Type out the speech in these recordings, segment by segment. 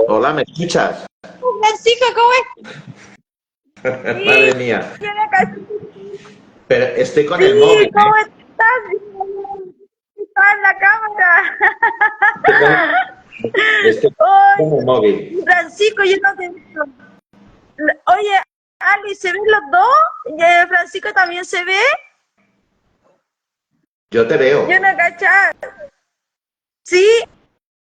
Hola, ¿me escuchas? Francisco, ¿cómo es? Madre Sí, mía. tiene acá. Pero estoy con el móvil, Sí, ¿eh? ¿cómo estás? Está en la Estoy con, cámara. estoy con el Oye, móvil. Francisco, yo no te veo. Oye, Ali, ¿se ven los dos? Francisco también se ve. Yo te Yo veo. no cachaba. Sí.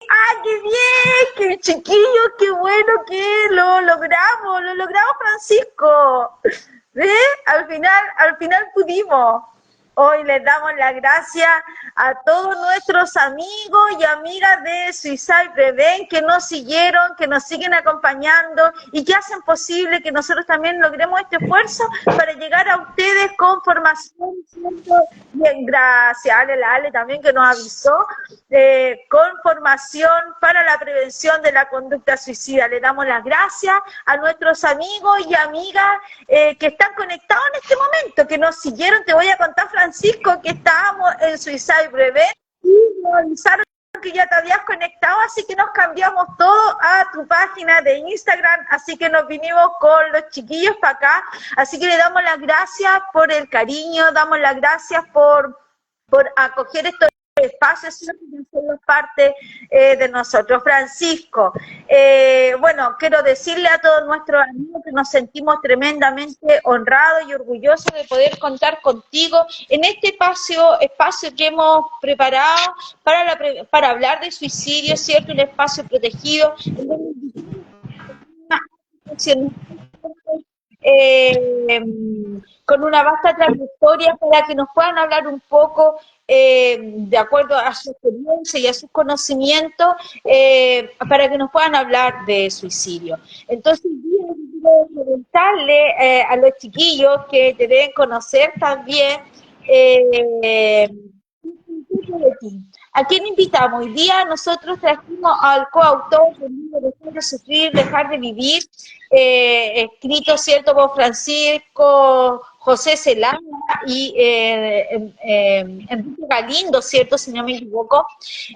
¡Ah, qué bien! ¡Qué chiquillo! ¡Qué bueno que lo logramos! ¡Lo logramos, Francisco! ¿Ves? Al final pudimos. Hoy les damos las gracias a todos nuestros amigos y amigas de Suicide Prevent que nos siguieron, que nos siguen acompañando y que hacen posible que nosotros también logremos este esfuerzo para llegar a ustedes con formación. Bien, gracias, Ale también que nos avisó, con formación para la prevención de la conducta suicida. Le damos las gracias a nuestros amigos y amigas que están conectados en este momento, que nos siguieron. Te voy a contar, Francisco, que estábamos en Suicide Prevent y nos avisaron que ya te habías conectado, así que nos cambiamos todo a tu página de Instagram, así que nos vinimos con los chiquillos para acá, así que le damos las gracias por el cariño, damos las gracias por acoger estos espacios y hacerlos parte de nosotros. Francisco, bueno, quiero decirle a todos nuestros amigos que nos sentimos tremendamente honrados y orgullosos de poder contar contigo en este espacio que hemos preparado para hablar de suicidio, ¿cierto? Un espacio protegido, eh, con una vasta trayectoria para que nos puedan hablar un poco de acuerdo a su experiencia y a sus conocimientos, para que nos puedan hablar de suicidio. Entonces, quiero preguntarle a los chiquillos que te deben conocer también, ¿a quién invitamos? Hoy día nosotros trajimos al coautor del libro Dejar de sufrir, dejar de vivir, escrito, ¿cierto?, por Francisco José Celada y Enrique Galindo, ¿cierto?, si no me equivoco.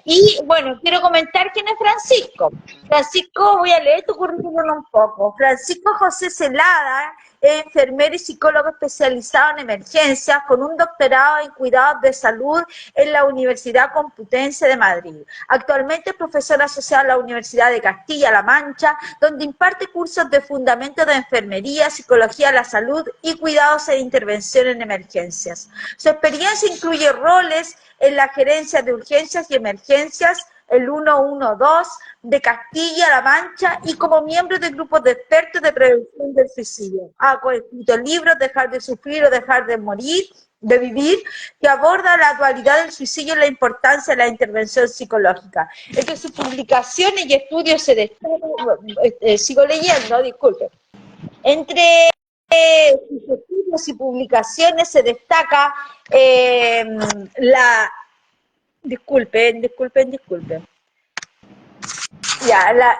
Y bueno, quiero comentar quién es Francisco. Francisco, voy a leer tu currículum un poco. Francisco José Celada es enfermero y psicólogo especializado en emergencias con un doctorado en cuidados de salud en la Universidad Complutense de Madrid. Actualmente es profesor asociado a la Universidad de Castilla-La Mancha, donde imparte cursos de fundamentos de enfermería, psicología de la salud y cuidados e intervención en emergencias. Su experiencia incluye roles en la gerencia de urgencias y emergencias, el 112 de Castilla-La Mancha y como miembro de grupos de expertos de prevención del suicidio. Ha coescrito libros Dejar de sufrir o dejar de morir, de vivir, que aborda la dualidad del suicidio y la importancia de la intervención psicológica. Entre sus publicaciones y estudios se destaca, sigo leyendo, disculpe. Entre sus estudios y publicaciones se destaca disculpen.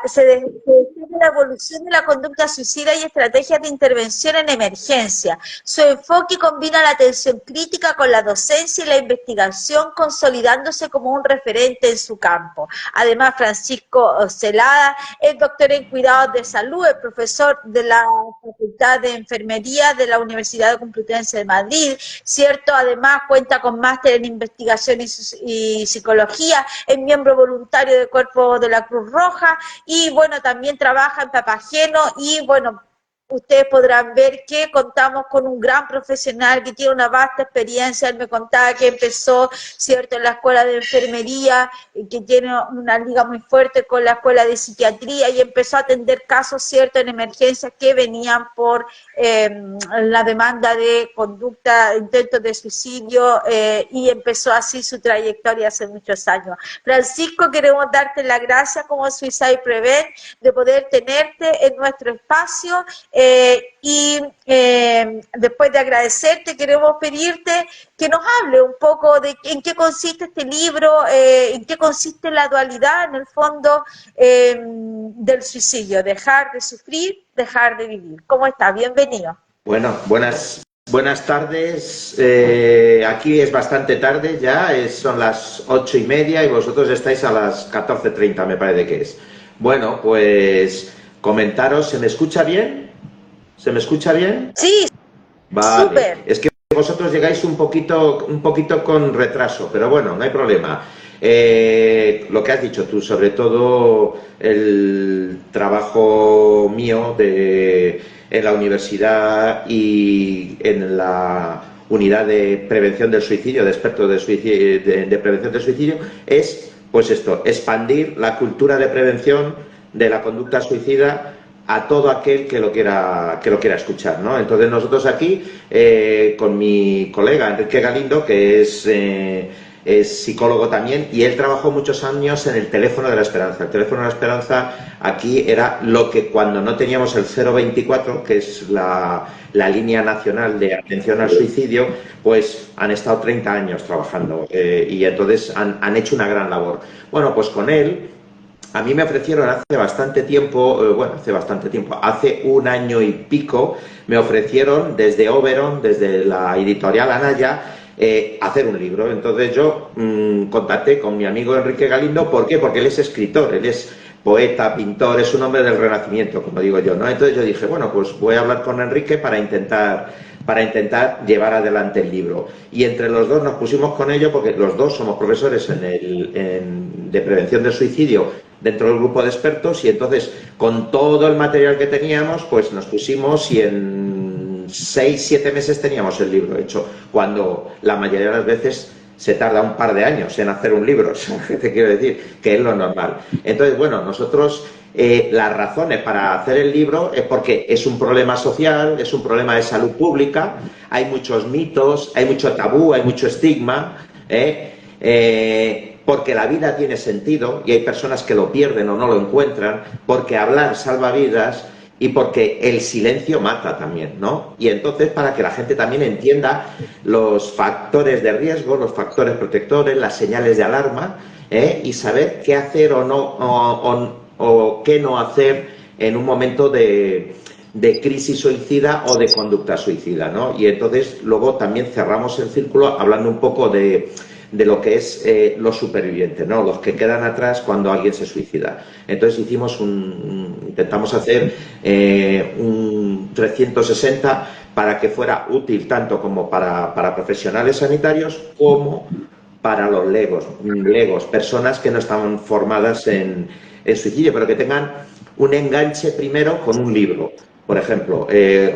Se destaca la evolución de la conducta suicida y estrategias de intervención en emergencia. Su enfoque combina la atención crítica con la docencia y la investigación, consolidándose como un referente en su campo. Además, Francisco Celada es doctor en cuidados de salud, es profesor de la Facultad de Enfermería de la Universidad Complutense de Madrid, ¿cierto? Además, cuenta con máster en investigación y psicología, es miembro voluntario del Cuerpo de la Cruz Roja, y bueno, también trabaja en Papageno y bueno, ustedes podrán ver que contamos con un gran profesional que tiene una vasta experiencia. Él me contaba que empezó, ¿cierto?, en la escuela de enfermería, que tiene una liga muy fuerte con la escuela de psiquiatría y empezó a atender casos, ¿cierto?, en emergencias que venían por la demanda de conducta, intentos de suicidio, y empezó así su trayectoria hace muchos años. Francisco, queremos darte las gracias como Suicide Prevent de poder tenerte en nuestro espacio. Después de agradecerte, queremos pedirte que nos hable un poco de en qué consiste este libro, en qué consiste la dualidad, en el fondo, del suicidio, dejar de sufrir, dejar de vivir. ¿Cómo está? Bienvenido. Bueno, buenas tardes. Aquí es bastante tarde ya, son las 8:30 y vosotros estáis a las 14:30, me parece que es. Bueno, pues comentaros, ¿se me escucha bien? ¿Se me escucha bien? Sí, Vale, súper. es que vosotros llegáis un poquito con retraso, pero bueno, no hay problema. Lo que has dicho tú, sobre todo el trabajo mío en la universidad y en la unidad de prevención del suicidio, de expertos de prevención del suicidio, es pues esto, expandir la cultura de prevención de la conducta suicida a todo aquel que lo quiera escuchar, ¿no? Entonces nosotros aquí, con mi colega Enrique Galindo, que es psicólogo también, y él trabajó muchos años en el teléfono de la esperanza. El teléfono de la esperanza aquí era lo que cuando no teníamos el 024, que es la línea nacional de atención al suicidio, pues han estado 30 años trabajando y entonces han hecho una gran labor. Bueno, pues con él a mí me ofrecieron hace bastante tiempo, hace un año y pico, me ofrecieron desde Oberon, desde la editorial Anaya, hacer un libro. Entonces yo contacté con mi amigo Enrique Galindo. ¿Por qué? Porque él es escritor, él es poeta, pintor, es un hombre del Renacimiento, como digo yo, ¿no? Entonces yo dije, bueno, pues voy a hablar con Enrique para intentar llevar adelante el libro. Y entre los dos nos pusimos con ello, porque los dos somos profesores de prevención del suicidio dentro del grupo de expertos, y entonces con todo el material que teníamos, pues nos pusimos y en 6, 7 meses teníamos el libro hecho, cuando la mayoría de las veces se tarda un par de años en hacer un libro, te quiero decir, que es lo normal. Entonces, bueno, nosotros las razones para hacer el libro es porque es un problema social, es un problema de salud pública, hay muchos mitos, hay mucho tabú, hay mucho estigma, porque la vida tiene sentido y hay personas que lo pierden o no lo encuentran, porque hablar salva vidas y porque el silencio mata también, ¿no? Y entonces, para que la gente también entienda los factores de riesgo, los factores protectores, las señales de alarma, y saber qué hacer o no, o qué no hacer en un momento de crisis suicida o de conducta suicida, ¿no? Y entonces luego también cerramos el círculo hablando un poco de lo que es los supervivientes, ¿no? Los que quedan atrás cuando alguien se suicida. Entonces intentamos hacer un 360 para que fuera útil tanto como para profesionales sanitarios como para los legos, personas que no estaban formadas en suicidio, pero que tengan un enganche primero con un libro. Por ejemplo,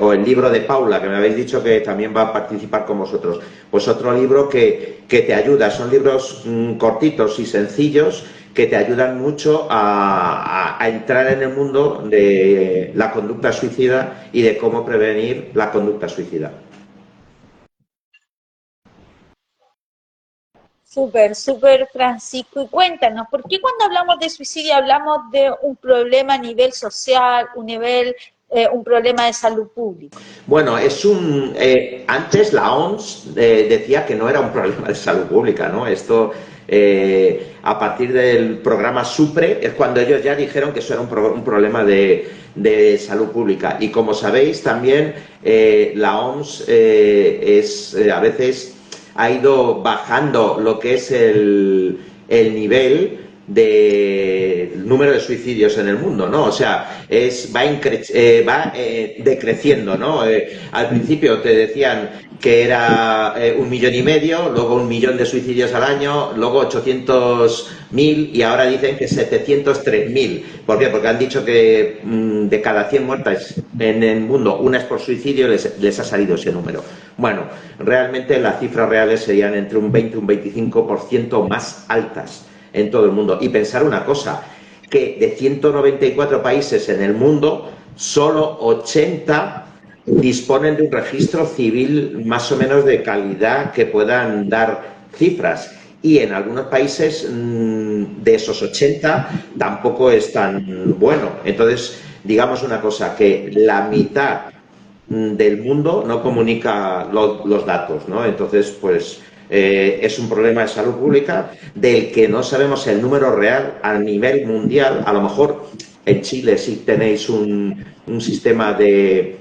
o el libro de Paula, que me habéis dicho que también va a participar con vosotros. Pues otro libro que te ayuda. Son libros cortitos y sencillos que te ayudan mucho a entrar en el mundo de la conducta suicida y de cómo prevenir la conducta suicida. Súper, súper, Francisco. Y cuéntanos, ¿por qué cuando hablamos de suicidio hablamos de un problema a nivel social, un problema de salud pública? Bueno, antes la OMS decía que no era un problema de salud pública, ¿no? Esto, a partir del programa SUPRE, es cuando ellos ya dijeron que eso era un problema de salud pública. Y como sabéis, también la OMS a veces ha ido bajando lo que es el nivel del número de suicidios en el mundo, ¿no? O sea, va decreciendo, ¿no? Al principio te decían que era 1,5 millones, luego 1 millón de suicidios al año, luego 800.000 y ahora dicen que 703.000. ¿Por qué? Porque han dicho que de cada 100 muertes en el mundo, una es por suicidio, les ha salido ese número. Bueno, realmente las cifras reales serían entre un 20 y un 25% más altas en todo el mundo. Y pensar una cosa, que de 194 países en el mundo, solo 80 disponen de un registro civil más o menos de calidad que puedan dar cifras. Y en algunos países de esos 80 tampoco es tan bueno. Entonces, digamos una cosa, que la mitad del mundo no comunica los datos, ¿no? Entonces, pues es un problema de salud pública del que no sabemos el número real a nivel mundial. A lo mejor en Chile sí tenéis un sistema de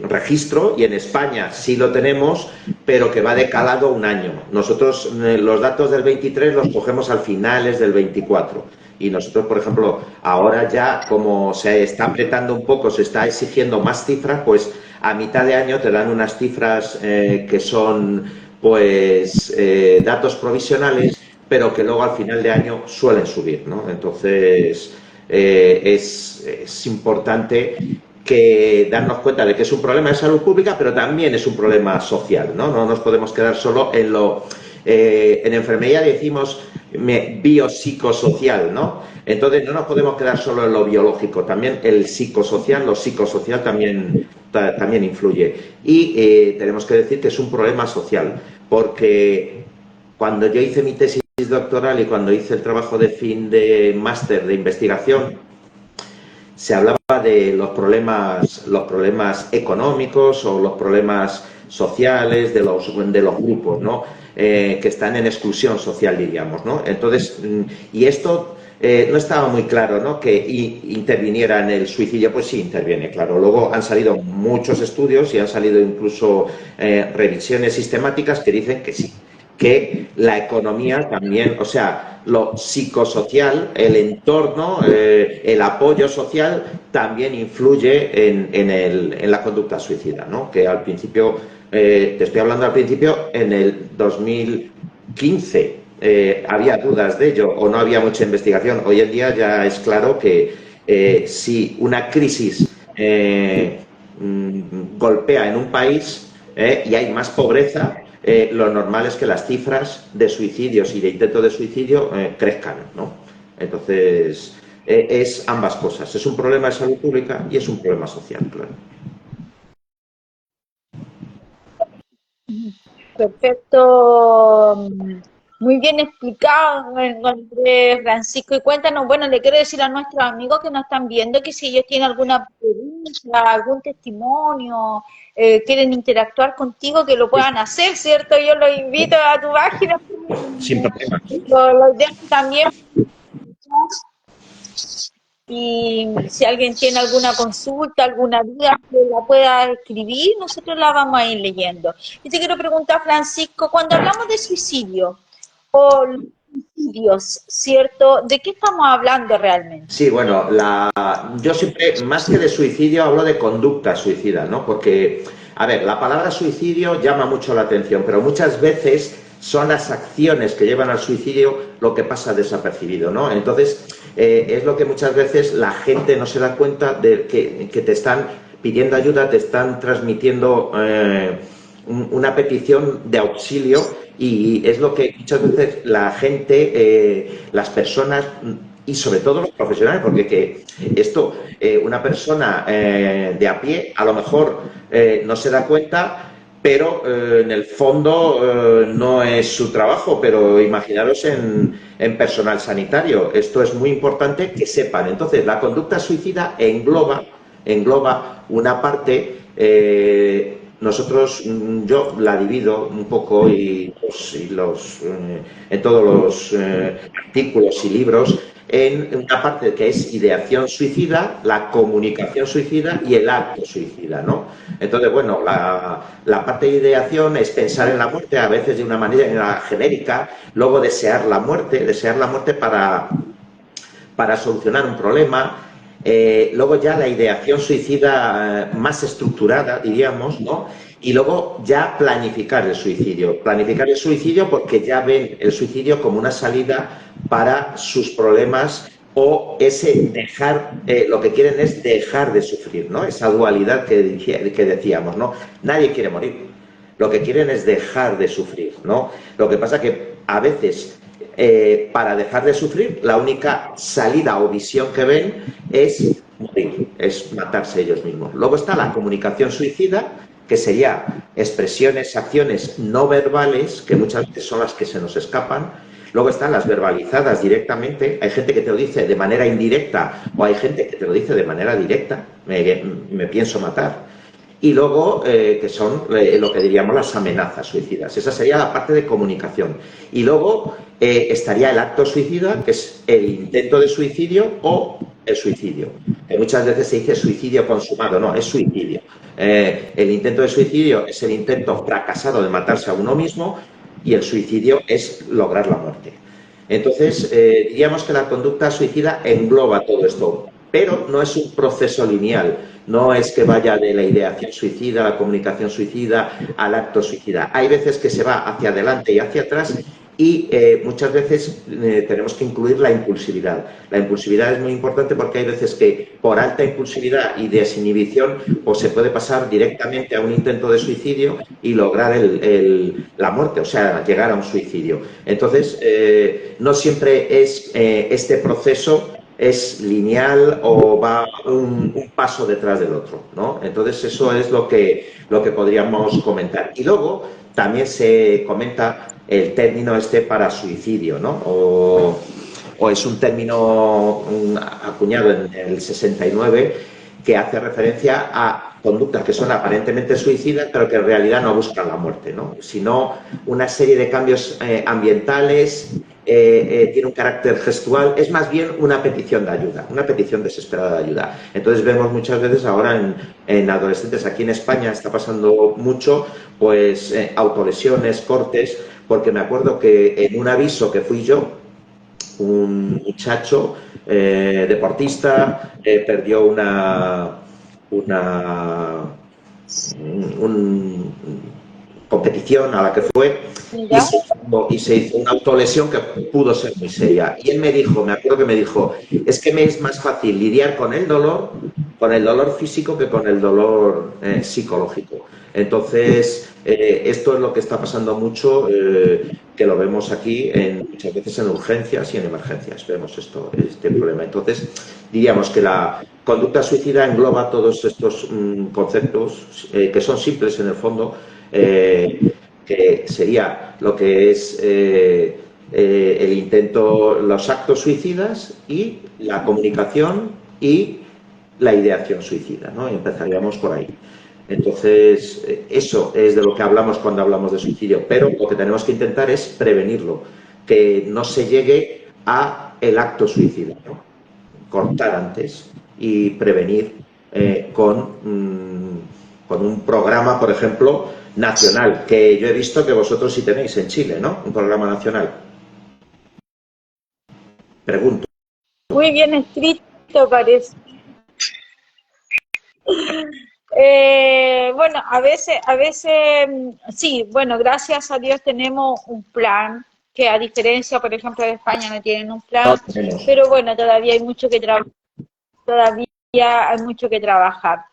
registro, y en España sí lo tenemos, pero que va de calado un año. Nosotros los datos del 23 los cogemos al finales del 24. Y nosotros, por ejemplo, ahora ya, como se está apretando un poco, se está exigiendo más cifras, pues a mitad de año te dan unas cifras que son, pues, datos provisionales, pero que luego al final de año suelen subir, ¿no? Entonces, es importante que darnos cuenta de que es un problema de salud pública, pero también es un problema social, ¿no? No nos podemos quedar solo en lo... en enfermería decimos biopsicosocial, ¿no? Entonces no nos podemos quedar solo en lo biológico, también el psicosocial, lo psicosocial también influye. Y tenemos que decir que es un problema social, porque cuando yo hice mi tesis doctoral y cuando hice el trabajo de fin de máster de investigación, se hablaba de los problemas económicos o los problemas sociales de los grupos, ¿no? Que están en exclusión social, diríamos, ¿no? Entonces, y esto no estaba muy claro, ¿no? Que interviniera en el suicidio. Pues sí interviene, claro. Luego han salido muchos estudios y han salido incluso revisiones sistemáticas que dicen que sí, que la economía también, o sea, lo psicosocial, el entorno, el apoyo social también influye en la conducta suicida, ¿no? Que al principio, te estoy hablando al principio, en el 2015 había dudas de ello o no había mucha investigación. Hoy en día ya es claro que si una crisis golpea en un país y hay más pobreza, lo normal es que las cifras de suicidios y de intentos de suicidio crezcan, ¿no? Entonces, es ambas cosas. Es un problema de salud pública y es un problema social, claro. Perfecto, muy bien explicado, me encontré, Francisco. Y cuéntanos, bueno, le quiero decir a nuestros amigos que nos están viendo que si ellos tienen alguna pregunta, algún testimonio, quieren interactuar contigo, que lo puedan hacer, ¿cierto? Yo los invito a tu página. Sin problema. Los dejo también. Y si alguien tiene alguna consulta, alguna duda, que la pueda escribir, nosotros la vamos a ir leyendo. Y te quiero preguntar, Francisco, cuando hablamos de suicidio o suicidios, ¿cierto? ¿De qué estamos hablando realmente? Sí, bueno, yo siempre, más que de suicidio, hablo de conducta suicida, ¿no? Porque, a ver, la palabra suicidio llama mucho la atención, pero muchas veces son las acciones que llevan al suicidio lo que pasa desapercibido, ¿no? Entonces, es lo que muchas veces la gente no se da cuenta de que te están pidiendo ayuda, te están transmitiendo una petición de auxilio, y es lo que muchas veces la gente, las personas y sobre todo los profesionales, porque una persona de a pie a lo mejor no se da cuenta, pero en el fondo no es su trabajo. Pero imaginaros en personal sanitario, esto es muy importante que sepan. Entonces, la conducta suicida engloba una parte, yo la divido un poco en todos los artículos y libros, en una parte que es ideación suicida, la comunicación suicida y el acto suicida, ¿no? Entonces, bueno, la parte de ideación es pensar en la muerte, a veces de una manera genérica, luego desear la muerte para solucionar un problema. Luego ya la ideación suicida más estructurada, diríamos, ¿no? Y luego ya planificar el suicidio. Planificar el suicidio porque ya ven el suicidio como una salida para sus problemas, o ese lo que quieren es dejar de sufrir, ¿no? Esa dualidad que decíamos, ¿no? Nadie quiere morir. Lo que quieren es dejar de sufrir, ¿no? Lo que pasa que a veces, para dejar de sufrir, la única salida o visión que ven es morir, es matarse ellos mismos. Luego está la comunicación suicida, que sería expresiones, acciones no verbales, que muchas veces son las que se nos escapan. Luego están las verbalizadas directamente. Hay gente que te lo dice de manera indirecta, o hay gente que te lo dice de manera directa: me pienso matar. Y luego, que son lo que diríamos las amenazas suicidas. Esa sería la parte de comunicación. Y luego estaría el acto suicida, que es el intento de suicidio o el suicidio. que muchas veces se dice suicidio consumado, no, es suicidio. El intento de suicidio es el intento fracasado de matarse a uno mismo y el suicidio es lograr la muerte. Entonces, diríamos que la conducta suicida engloba todo esto, pero no es un proceso lineal, no es que vaya de la ideación suicida, a la comunicación suicida, al acto suicida. Hay veces que se va hacia adelante y hacia atrás y muchas veces tenemos que incluir la impulsividad. La impulsividad es muy importante porque hay veces que por alta impulsividad y desinhibición pues se puede pasar directamente a un intento de suicidio y lograr la muerte, o sea, llegar a un suicidio. Entonces, no siempre es este proceso es lineal o va un paso detrás del otro, ¿no? Entonces, eso es lo que podríamos comentar. Y luego también se comenta el término este para suicidio, ¿no? O es un término acuñado en el 69 que hace referencia a conductas que son aparentemente suicidas, pero que en realidad no buscan la muerte, ¿no? Sino una serie de cambios ambientales, tiene un carácter gestual, es más bien una petición de ayuda, una petición desesperada de ayuda. Entonces vemos muchas veces ahora en adolescentes, aquí en España está pasando mucho, pues autolesiones, cortes, porque me acuerdo que en un aviso que fui yo, un muchacho deportista perdió una competición a la que fue y se hizo una autolesión que pudo ser muy seria. Y él me dijo, me acuerdo que me dijo, es que me es más fácil lidiar con el dolor físico que con el dolor psicológico. Entonces, esto es lo que está pasando mucho, que lo vemos aquí muchas veces en urgencias y en emergencias. Vemos este problema. Entonces, diríamos que la conducta suicida engloba todos estos conceptos que son simples en el fondo, que sería lo que es el intento, los actos suicidas y la comunicación y la ideación suicida, ¿no? Y empezaríamos por ahí. Entonces, eso es de lo que hablamos cuando hablamos de suicidio, pero lo que tenemos que intentar es prevenirlo, que no se llegue a el acto suicida, ¿no? Cortar antes y prevenir con un programa, por ejemplo, nacional, que yo he visto que vosotros sí tenéis en Chile, ¿no? Un programa nacional. Pregunto. Muy bien escrito, parece. Bueno, a veces, sí, bueno, gracias a Dios tenemos un plan, que a diferencia, por ejemplo, de España no tienen un plan, pero bueno, todavía hay mucho que trabajar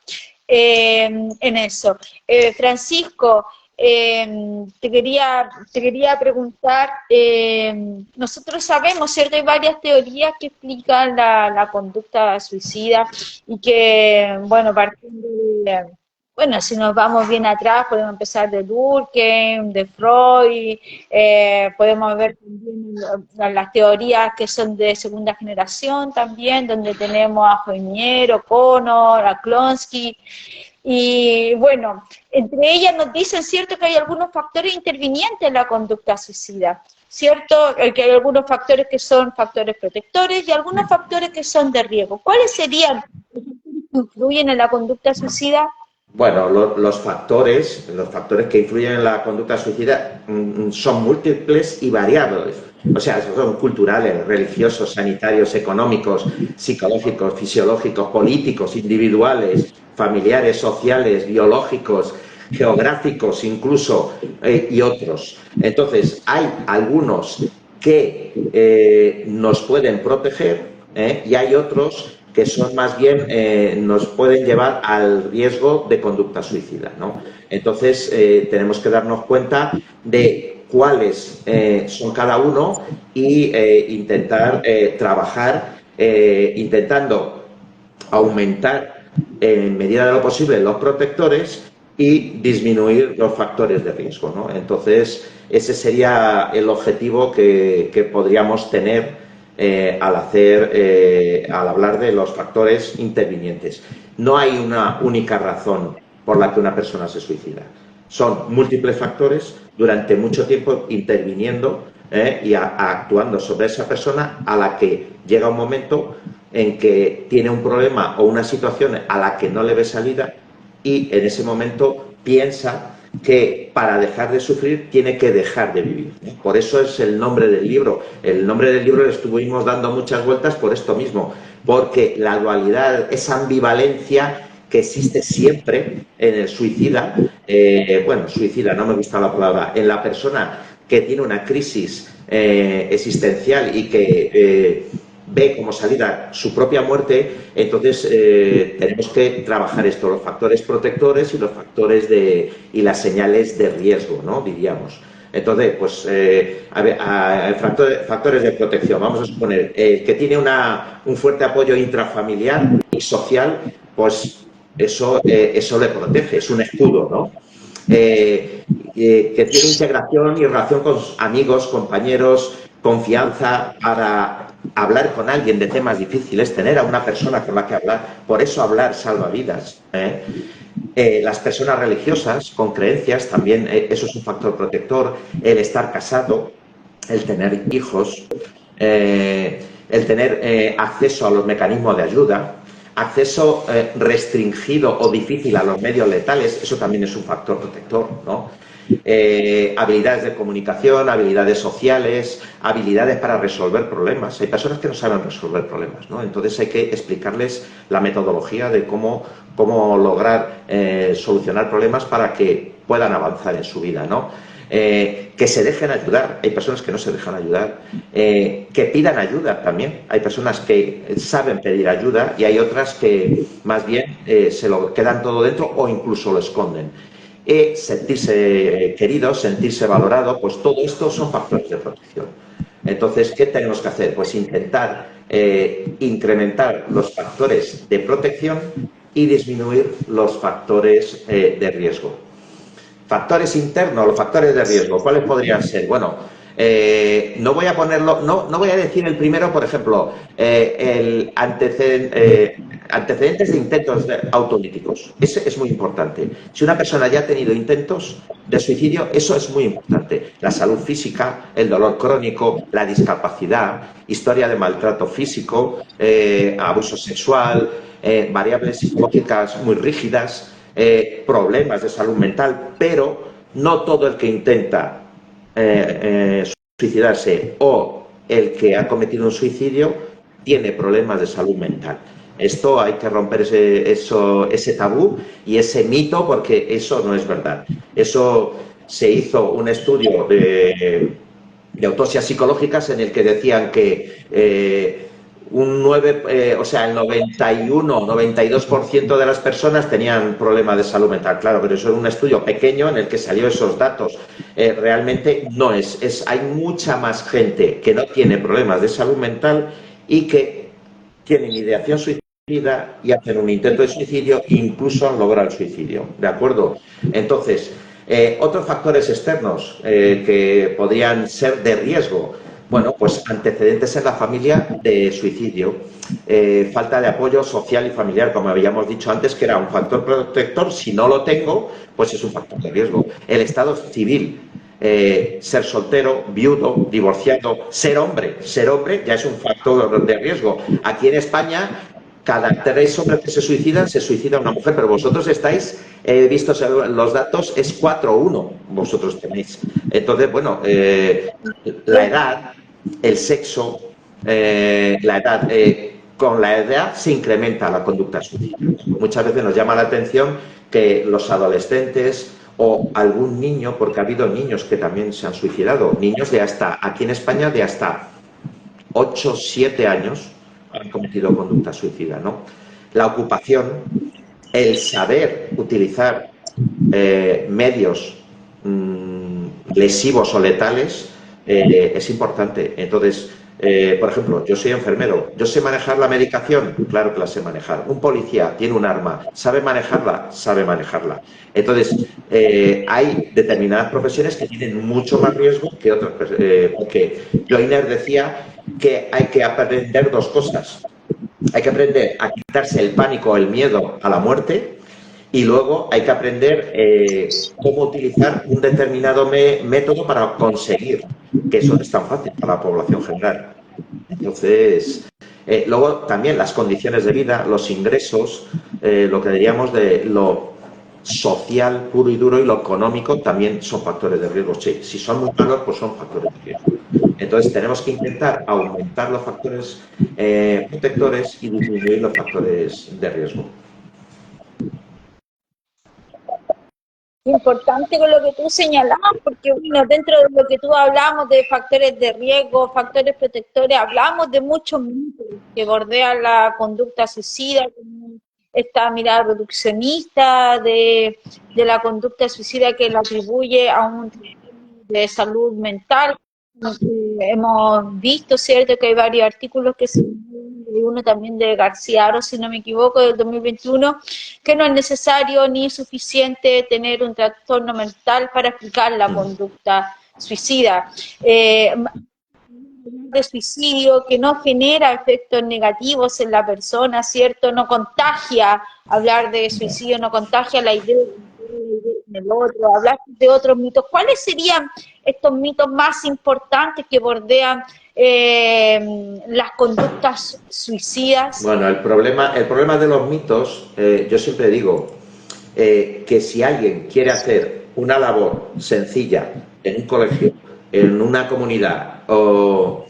en eso. Francisco, te quería preguntar, nosotros sabemos, ¿cierto? Hay varias teorías que explican la conducta suicida y que, bueno, partiendo de, bueno, si nos vamos bien atrás, podemos empezar de Durkheim, de Freud, podemos ver también las teorías que son de segunda generación también, donde tenemos a Joynier, O'Connor, a Klonsky. Y bueno, entre ellas nos dicen, ¿cierto?, que hay algunos factores intervinientes en la conducta suicida, ¿cierto? Que hay algunos factores que son factores protectores y algunos factores que son de riesgo. ¿Cuáles serían los factores que influyen en la conducta suicida? Bueno, los factores que influyen en la conducta suicida son múltiples y variables. O sea, son culturales, religiosos, sanitarios, económicos, psicológicos, fisiológicos, políticos, individuales, familiares, sociales, biológicos, geográficos incluso, y otros. Entonces, hay algunos que nos pueden proteger y hay otros que son más bien, nos pueden llevar al riesgo de conducta suicida, ¿no? Entonces, tenemos que darnos cuenta de cuáles son cada uno y intentar trabajar intentando aumentar en medida de lo posible los protectores y disminuir los factores de riesgo, ¿no? Entonces, ese sería el objetivo que podríamos tener al hablar de los factores intervinientes. No hay una única razón por la que una persona se suicida. Son múltiples factores durante mucho tiempo interviniendo y actuando sobre esa persona, a la que llega un momento en que tiene un problema o una situación a la que no le ve salida y en ese momento piensa que para dejar de sufrir tiene que dejar de vivir, ¿no? Por eso es el nombre del libro. El nombre del libro le estuvimos dando muchas vueltas por esto mismo, porque la dualidad, esa ambivalencia que existe siempre en el suicida, bueno, suicida, no me gusta la palabra, en la persona que tiene una crisis existencial y que ve como salida su propia muerte, entonces tenemos que trabajar esto, los factores protectores y los factores y las señales de riesgo, ¿no? Diríamos. Entonces, pues, factores de protección. Vamos a suponer que tiene un fuerte apoyo intrafamiliar y social, pues eso le protege, es un escudo, ¿no? Que tiene integración y relación con amigos, compañeros, confianza para hablar con alguien de temas difíciles, tener a una persona con la que hablar, por eso hablar salva vidas. Las personas religiosas con creencias también, eso es un factor protector, el estar casado, el tener hijos, el tener acceso a los mecanismos de ayuda, acceso restringido o difícil a los medios letales, eso también es un factor protector, ¿no? Habilidades de comunicación, habilidades sociales, habilidades para resolver problemas. Hay personas que no saben resolver problemas, ¿no? Entonces hay que explicarles la metodología de cómo lograr solucionar problemas para que puedan avanzar en su vida, ¿no? Que se dejen ayudar, hay personas que no se dejan ayudar, que pidan ayuda también, hay personas que saben pedir ayuda y hay otras que más bien se lo quedan todo dentro o incluso lo esconden. Sentirse querido, sentirse valorado, pues todo esto son factores de protección. Entonces, ¿qué tenemos que hacer? Pues intentar incrementar los factores de protección y disminuir los factores de riesgo. Factores internos, los factores de riesgo, ¿cuáles podrían ser? Bueno, no voy a ponerlo, no voy a decir el primero, por ejemplo, antecedentes de intentos autolíticos. Ese es muy importante. Si una persona ya ha tenido intentos de suicidio, eso es muy importante. La salud física, el dolor crónico, la discapacidad, historia de maltrato físico, abuso sexual, variables psicológicas muy rígidas, problemas de salud mental, pero no todo el que intenta suicidarse o el que ha cometido un suicidio tiene problemas de salud mental. Esto hay que romper ese tabú y ese mito porque eso no es verdad. Eso se hizo un estudio de autopsias psicológicas en el que decían que el 91-92% de las personas tenían problemas de salud mental. Claro, pero eso es un estudio pequeño en el que salió esos datos. Realmente no hay mucha más gente que no tiene problemas de salud mental y que tienen ideación suicida y hacen un intento de suicidio e incluso logran el suicidio. ¿De acuerdo? Entonces, otros factores externos que podrían ser de riesgo. Bueno, pues antecedentes en la familia de suicidio, falta de apoyo social y familiar, como habíamos dicho antes, que era un factor protector. Si no lo tengo, pues es un factor de riesgo. El estado civil, ser soltero, viudo, divorciado, ser hombre ya es un factor de riesgo. Aquí en España, cada 3 hombres que se suicida una mujer, pero vosotros estáis, he visto los datos, es 4-1 vosotros tenéis. Entonces, bueno, la edad, el sexo, la edad, con la edad se incrementa la conducta suicida. Muchas veces nos llama la atención que los adolescentes o algún niño, porque ha habido niños que también se han suicidado, niños de hasta, aquí en España, de hasta 8-7 años, han cometido conducta suicida, ¿no? La ocupación, el saber utilizar medios lesivos o letales es importante. Entonces, por ejemplo, yo soy enfermero, ¿yo sé manejar la medicación? Claro que la sé manejar. Un policía tiene un arma, ¿sabe manejarla? Sabe manejarla. Entonces, hay determinadas profesiones que tienen mucho más riesgo que otras, porque Joyner decía que hay que aprender 2 cosas. Hay que aprender a quitarse el pánico, el miedo a la muerte, y luego hay que aprender cómo utilizar un determinado método para conseguir, que eso no es tan fácil para la población general. Entonces, Luego también las condiciones de vida, los ingresos, lo que diríamos de lo social puro y duro y lo económico también son factores de riesgo. Sí, si son muy malos, pues son factores de riesgo. Entonces tenemos que intentar aumentar los factores protectores y disminuir los factores de riesgo. Importante con lo que tú señalabas, porque bueno, dentro de lo que tú hablamos de factores de riesgo, factores protectores, hablamos de muchos mitos que bordean la conducta suicida, esta mirada reduccionista de la conducta suicida que la atribuye a un de salud mental. Hemos visto, ¿cierto?, que hay varios artículos que se uno también de García Aro, si no me equivoco, del 2021, que no es necesario ni suficiente tener un trastorno mental para explicar la conducta suicida. De suicidio que no genera efectos negativos en la persona, ¿cierto? No contagia, hablar de suicidio no contagia la idea del otro, hablar de otros mitos. ¿Cuáles serían estos mitos más importantes que bordean las conductas suicidas? Bueno, el problema de los mitos, yo siempre digo que si alguien quiere hacer una labor sencilla en un colegio, en una comunidad o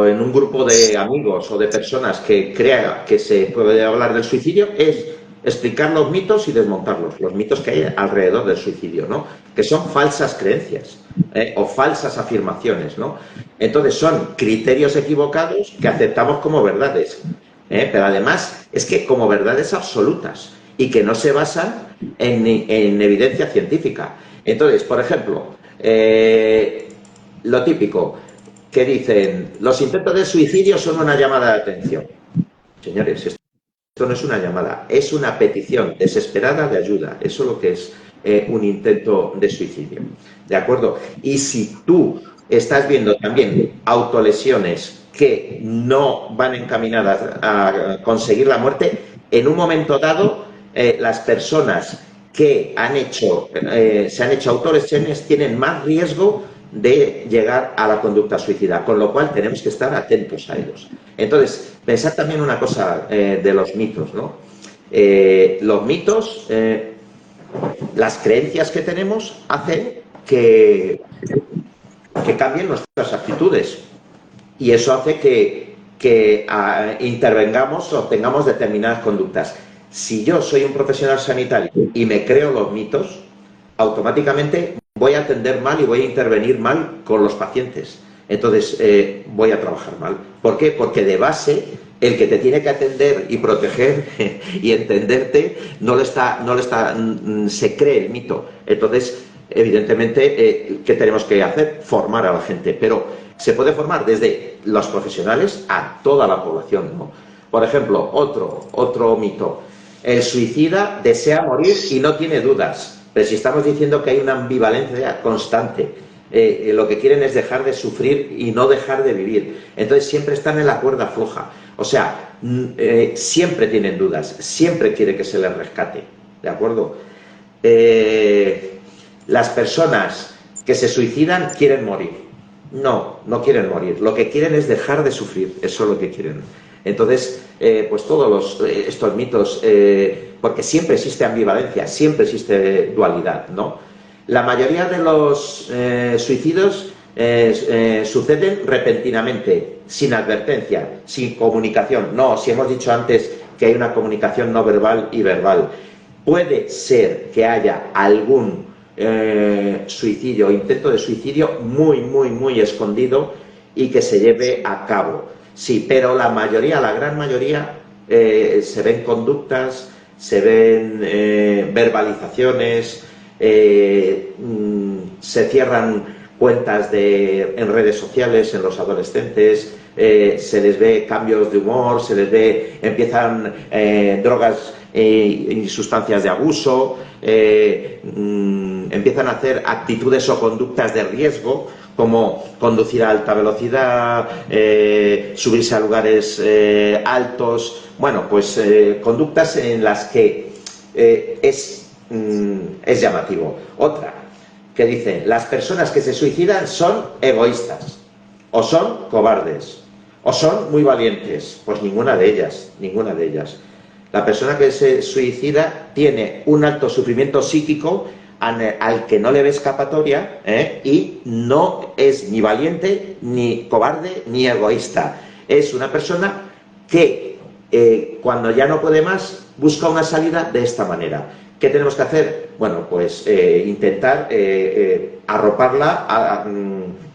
en un grupo de amigos o de personas que crea que se puede hablar del suicidio, es explicar los mitos y desmontarlos, los mitos que hay alrededor del suicidio, ¿no? Que son falsas creencias o falsas afirmaciones, ¿no? Entonces son criterios equivocados que aceptamos como verdades, pero además es que como verdades absolutas y que no se basan en evidencia científica. Entonces, por ejemplo, lo típico, que dicen, los intentos de suicidio son una llamada de atención. Señores, esto no es una llamada, es una petición desesperada de ayuda. Eso es lo que es un intento de suicidio. ¿De acuerdo? Y si tú estás viendo también autolesiones que no van encaminadas a conseguir la muerte, en un momento dado, las personas que se han hecho autolesiones tienen más riesgo de llegar a la conducta suicida, con lo cual tenemos que estar atentos a ellos. Entonces, pensad también una cosa de los mitos, ¿no? Los mitos, las creencias que tenemos hacen que cambien nuestras actitudes y eso hace que intervengamos o tengamos determinadas conductas. Si yo soy un profesional sanitario y me creo los mitos, automáticamente voy a atender mal y voy a intervenir mal con los pacientes. Entonces, voy a trabajar mal. ¿Por qué? Porque de base, el que te tiene que atender y proteger y entenderte, se cree el mito. Entonces, evidentemente, ¿qué tenemos que hacer? Formar a la gente. Pero se puede formar desde los profesionales a toda la población, ¿no? Por ejemplo, otro mito. El suicida desea morir y no tiene dudas. Pero si estamos diciendo que hay una ambivalencia constante, lo que quieren es dejar de sufrir y no dejar de vivir. Entonces siempre están en la cuerda floja. O sea, siempre tienen dudas, siempre quiere que se les rescate. ¿De acuerdo? Las personas que se suicidan quieren morir. No, no quieren morir. Lo que quieren es dejar de sufrir. Eso es lo que quieren. Entonces, pues todos estos mitos, porque siempre existe ambivalencia, siempre existe dualidad, ¿no? La mayoría de los suicidios suceden repentinamente, sin advertencia, sin comunicación. No, si hemos dicho antes que hay una comunicación no verbal y verbal. Puede ser que haya algún suicidio, intento de suicidio muy escondido y que se lleve a cabo. Sí, pero la gran mayoría, se ven conductas, se ven verbalizaciones, se cierran cuentas en redes sociales en los adolescentes, se les ve cambios de humor, empiezan drogas y sustancias de abuso, empiezan a hacer actitudes o conductas de riesgo, como conducir a alta velocidad, subirse a lugares altos, bueno, pues conductas en las que es llamativo. Otra, que dice, las personas que se suicidan son egoístas o son cobardes O son muy valientes, pues ninguna de ellas, ninguna de ellas. La persona que se suicida tiene un alto sufrimiento psíquico al que no le ve escapatoria, y no es ni valiente, ni cobarde, ni egoísta. Es una persona que cuando ya no puede más busca una salida de esta manera. ¿Qué tenemos que hacer? Bueno, pues intentar arroparla,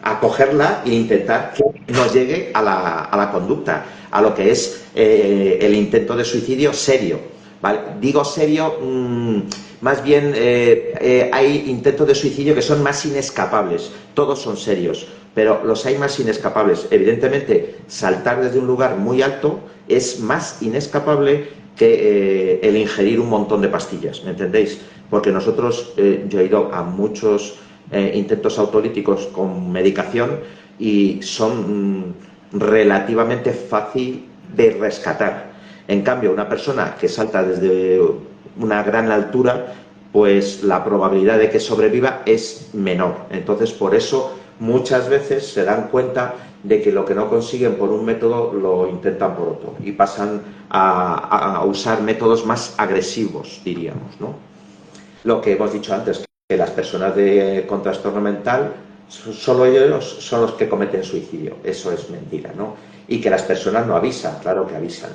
acogerla e intentar que no llegue a la conducta, a lo que es el intento de suicidio serio. ¿Vale? Digo serio, más bien hay intentos de suicidio que son más inescapables. Todos son serios, pero los hay más inescapables. Evidentemente, saltar desde un lugar muy alto es más inescapable que el ingerir un montón de pastillas, ¿me entendéis? Porque nosotros, yo he ido a muchos intentos autolíticos con medicación y son relativamente fácil de rescatar. En cambio, una persona que salta desde una gran altura, pues la probabilidad de que sobreviva es menor. Entonces, por eso muchas veces se dan cuenta de que lo que no consiguen por un método lo intentan por otro y pasan a usar métodos más agresivos, diríamos, ¿no? Lo que hemos dicho antes, que las personas con trastorno mental, solo ellos son los que cometen suicidio. Eso es mentira, ¿no? Y que las personas no avisan, claro que avisan.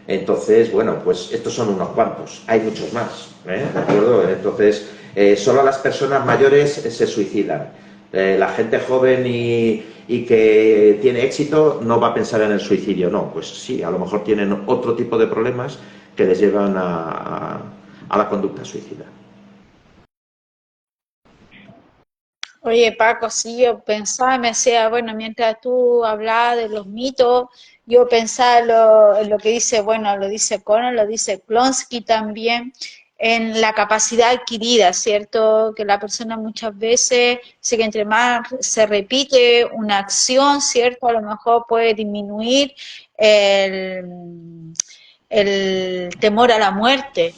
Entonces, bueno, pues estos son unos cuantos, hay muchos más, ¿de acuerdo? Entonces, solo las personas mayores se suicidan. La gente joven y que tiene éxito no va a pensar en el suicidio, no, pues sí, a lo mejor tienen otro tipo de problemas que les llevan a la conducta suicida. Oye, Paco, sí, yo pensaba, me decía, bueno, mientras tú hablabas de los mitos, yo pensaba en lo que dice, bueno, lo dice Conner, lo dice Klonsky también, en la capacidad adquirida, ¿cierto? Que la persona muchas veces, sé que entre más se repite una acción, ¿cierto? A lo mejor puede disminuir el, el temor a la muerte.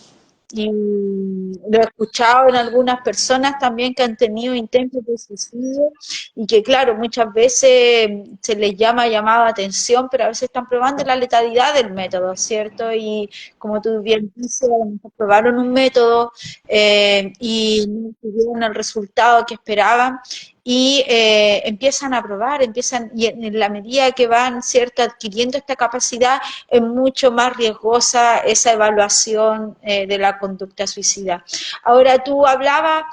Y lo he escuchado en algunas personas también que han tenido intentos de suicidio y que, claro, muchas veces se les llamado atención, pero a veces están probando la letalidad del método, ¿cierto? Y como tú bien dices, a lo mejor probaron un método y no tuvieron el resultado que esperaban y empiezan a probar, y en la medida que van, ¿cierto?, adquiriendo esta capacidad, es mucho más riesgosa esa evaluación de la conducta suicida. Ahora tú hablabas,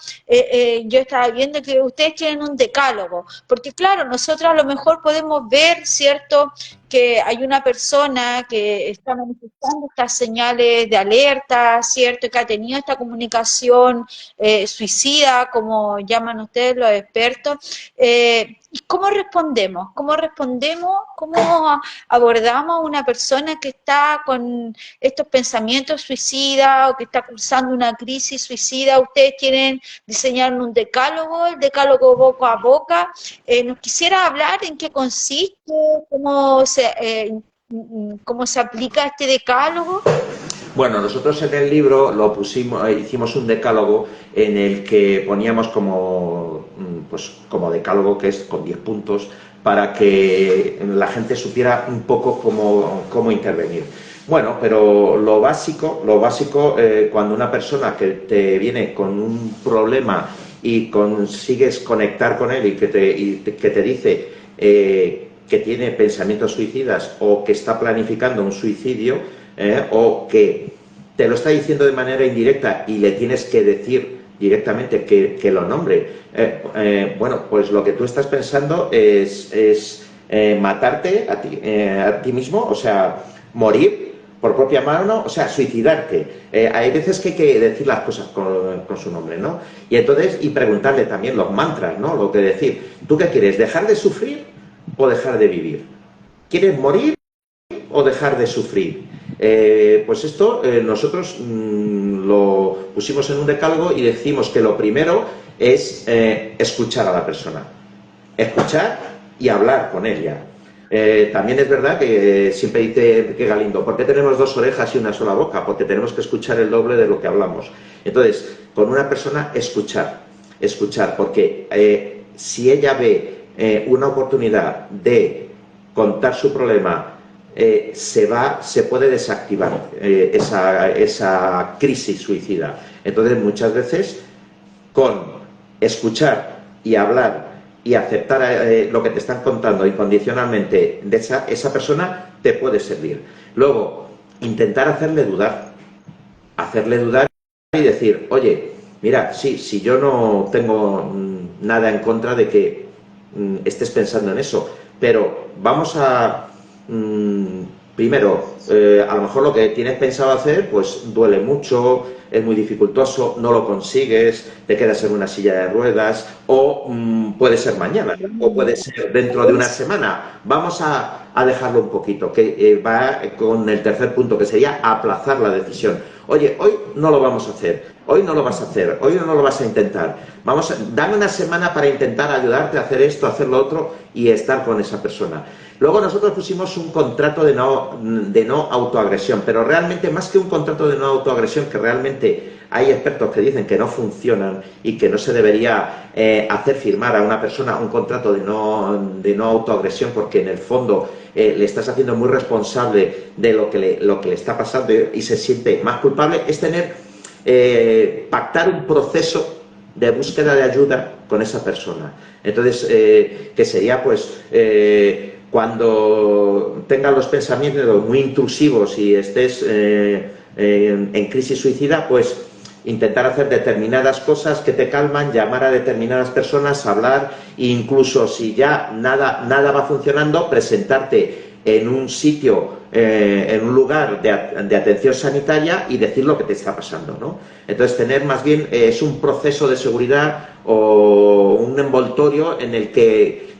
yo estaba viendo que ustedes tienen un decálogo, porque claro, nosotros a lo mejor podemos ver, ¿cierto?, que hay una persona que está manifestando estas señales de alerta, ¿cierto?, que ha tenido esta comunicación suicida, como llaman ustedes los expertos. ¿Y cómo respondemos? ¿Cómo respondemos? ¿Cómo abordamos a una persona que está con estos pensamientos suicidas o que está cursando una crisis suicida? Ustedes tienen diseñar un decálogo, el decálogo boca a boca. ¿Nos quisiera hablar en qué consiste, cómo se aplica este decálogo? Bueno, nosotros en el libro lo pusimos, hicimos un decálogo en el que poníamos pues, como decálogo, que es con 10 puntos, para que la gente supiera un poco cómo intervenir. Bueno, pero lo básico, cuando una persona que te viene con un problema y consigues conectar con él y que te dice que tiene pensamientos suicidas o que está planificando un suicidio, o que te lo está diciendo de manera indirecta y le tienes que decir directamente que lo nombre, bueno, pues lo que tú estás pensando es matarte a ti mismo, o sea, morir por propia mano, o sea, suicidarte. Hay veces que hay que decir las cosas con su nombre, ¿no? Y entonces, y preguntarle también los mantras, ¿no? Lo que decir, ¿tú qué quieres? ¿Dejar de sufrir o dejar de vivir? ¿Quieres morir o dejar de sufrir? Pues esto nosotros lo pusimos en un decálogo y decimos que lo primero es escuchar a la persona, escuchar y hablar con ella. También es verdad que siempre dice que Galindo, ¿por qué tenemos dos orejas y una sola boca? Porque tenemos que escuchar el doble de lo que hablamos. Entonces, con una persona escuchar, porque si ella ve una oportunidad de contar su problema, se puede desactivar esa crisis suicida. Entonces, muchas veces, con escuchar y hablar y aceptar lo que te están contando incondicionalmente de esa persona, te puede servir. Luego, intentar hacerle dudar y decir, oye, mira, sí, si yo no tengo nada en contra de que estés pensando en eso, pero vamos a primero, a lo mejor lo que tienes pensado hacer pues duele mucho, es muy dificultoso, no lo consigues, te quedas en una silla de ruedas, o puede ser mañana, o puede ser dentro de una semana. Vamos a dejarlo un poquito, que va con el tercer punto, que sería aplazar la decisión. Oye, hoy no lo vamos a hacer, hoy no lo vas a hacer, hoy no lo vas a intentar. Dame una semana para intentar ayudarte a hacer esto, a hacer lo otro y estar con esa persona. Luego nosotros pusimos un contrato de no autoagresión, pero realmente más que un contrato de no autoagresión, que realmente hay expertos que dicen que no funcionan y que no se debería hacer firmar a una persona un contrato de no autoagresión, porque en el fondo le estás haciendo muy responsable de lo que le está pasando y se siente más culpable, es pactar un proceso de búsqueda de ayuda con esa persona. Entonces, que sería pues cuando tengas los pensamientos muy intrusivos y estés en crisis suicida, pues intentar hacer determinadas cosas que te calman, llamar a determinadas personas, hablar, e incluso si ya nada va funcionando, presentarte en un sitio, en un lugar de atención sanitaria y decir lo que te está pasando, ¿no? Entonces, tener más bien es un proceso de seguridad o un envoltorio en el que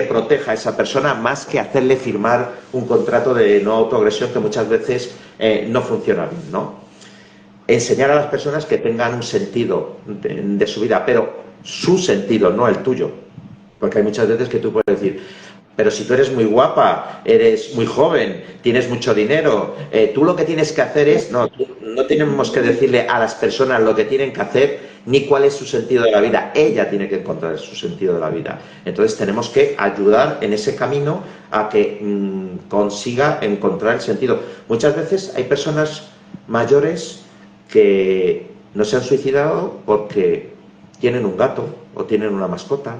proteja a esa persona, más que hacerle firmar un contrato de no autoagresión que muchas veces no funciona bien, ¿no? Enseñar a las personas que tengan un sentido de su vida, pero su sentido, no el tuyo. Porque hay muchas veces que tú puedes decir, pero si tú eres muy guapa, eres muy joven, tienes mucho dinero, tú lo que tienes que hacer es... No tenemos que decirle a las personas lo que tienen que hacer ni cuál es su sentido de la vida. Ella tiene que encontrar su sentido de la vida. Entonces tenemos que ayudar en ese camino a que consiga encontrar el sentido. Muchas veces hay personas mayores que no se han suicidado porque tienen un gato o tienen una mascota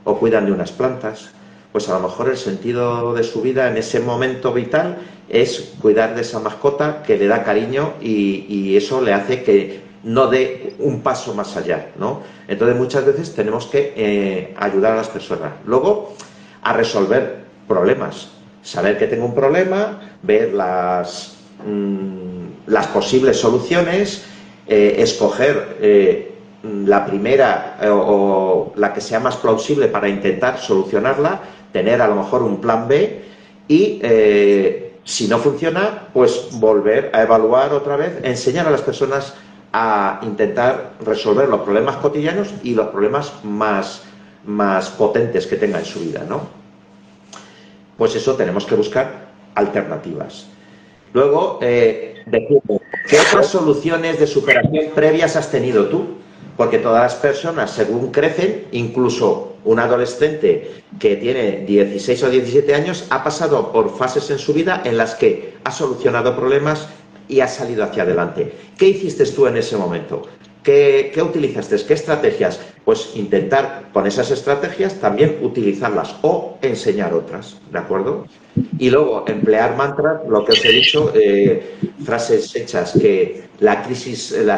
o cuidan de unas plantas. Pues a lo mejor el sentido de su vida en ese momento vital es cuidar de esa mascota que le da cariño y eso le hace que no dé un paso más allá, ¿no? Entonces muchas veces tenemos que ayudar a las personas. Luego, a resolver problemas. Saber que tengo un problema, ver las posibles soluciones, escoger la primera o la que sea más plausible para intentar solucionarla, tener a lo mejor un plan B y si no funciona, pues volver a evaluar otra vez, enseñar a las personas a intentar resolver los problemas cotidianos y los problemas más potentes que tenga en su vida, ¿no? Pues eso, tenemos que buscar alternativas. Luego, ¿qué otras soluciones de superación previas has tenido tú? Porque todas las personas, según crecen, incluso un adolescente que tiene 16 o 17 años, ha pasado por fases en su vida en las que ha solucionado problemas y ha salido hacia adelante. ¿Qué hiciste tú en ese momento? ¿Qué utilizaste? ¿Qué estrategias? Pues intentar con esas estrategias también utilizarlas o enseñar otras, ¿de acuerdo? Y luego emplear mantras, lo que os he dicho, frases hechas que las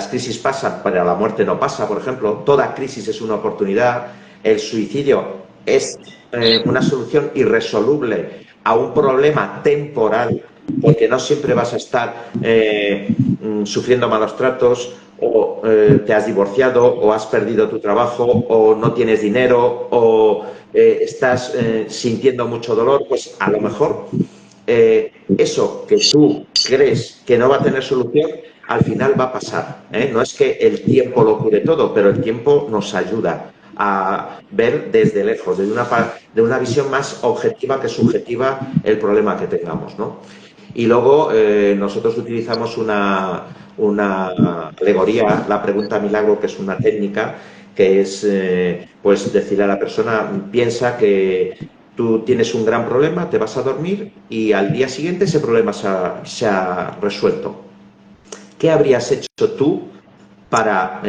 crisis pasan, pero la muerte no pasa, por ejemplo. Toda crisis es una oportunidad. El suicidio es una solución irresoluble a un problema temporal, porque no siempre vas a estar sufriendo malos tratos, o te has divorciado, o has perdido tu trabajo, o no tienes dinero, o estás sintiendo mucho dolor. Pues a lo mejor eso que tú crees que no va a tener solución, al final va a pasar, ¿eh? No es que el tiempo lo cure todo, pero el tiempo nos ayuda a ver desde lejos, de una visión más objetiva que subjetiva, el problema que tengamos, ¿no? Y luego nosotros utilizamos una alegoría, la pregunta milagro, que es una técnica que es pues decirle a la persona, piensa que tú tienes un gran problema, te vas a dormir y al día siguiente ese problema se ha resuelto. ¿Qué habrías hecho tú para